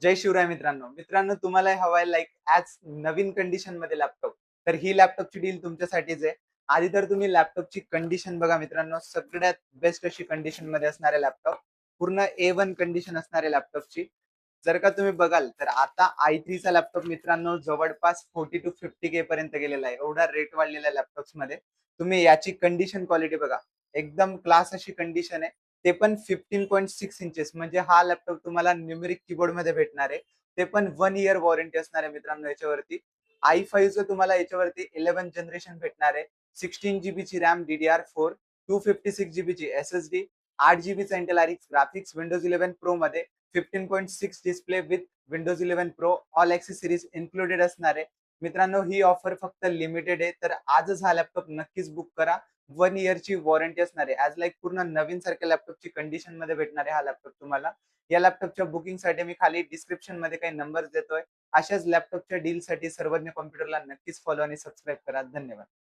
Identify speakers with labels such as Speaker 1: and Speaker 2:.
Speaker 1: जय शिवराय मित्रांनो. मित्रांनो तुम्हाला हवाय लाईक ॲज नवीन कंडिशन मध्ये लॅपटॉप. तर ही लॅपटॉपची डील तुमच्यासाठीच आहे. आधी तर तुम्ही लॅपटॉपची कंडिशन बघा मित्रांनो. सगळ्यात बेस्ट अशी कंडिशन मध्ये असणारे लॅपटॉप. पूर्ण A1 कंडिशन असणारे लॅपटॉपची. जर का तुम्ही बघाल तर आता i3 चा लॅपटॉप मित्रांनो जवळपास 40 to 50K पर्यंत गेलेला आहे. एवढा रेट वाढलेला आहे लॅपटॉप्स मध्ये. तुम्ही याची कंडिशन क्वालिटी बघा. एकदम क्लास अशी कंडिशन आहे. ते पण 15.6 इंचेस म्हणजे हा लॅपटॉप तुम्हाला न्यूमेरिक कीबोर्ड मध्ये भेटणार आहे. ते पण 1 इयर वॉरंटी असणार आहे मित्रांनो याच्यावरती. i5 चं तुम्हाला याच्यावरती 11 जनरेशन भेटणार आहे. 16 GB ची रॅम DDR4, 256 GB ची SSD, 8 GB चा Intel RX graphics, Windows 11 pro मध्ये 15.6 display with Windows 11 pro all accessories included असणार आहे. मित्रांनो ही ऑफर फक्त लिमिटेड आहे. तर आजच हा लॅपटॉप नक्कीच बुक करा. 1 इयरची वॉरंटी असणार आहे. ॲज लाईक पूर्ण नवीन सारख्या लॅपटॉपची कंडिशन मध्ये भेटणार आहे हा लॅपटॉप तुम्हाला. या लॅपटॉपच्या बुकिंगसाठी मी खाली डिस्क्रिप्शन मध्ये काही नंबर्स देतोय. अशाच लॅपटॉपच्या डीलसाठी सर्वज्ञ कॉम्प्युटरला नक्कीच फॉलो आणि सबस्क्राईब करा. धन्यवाद.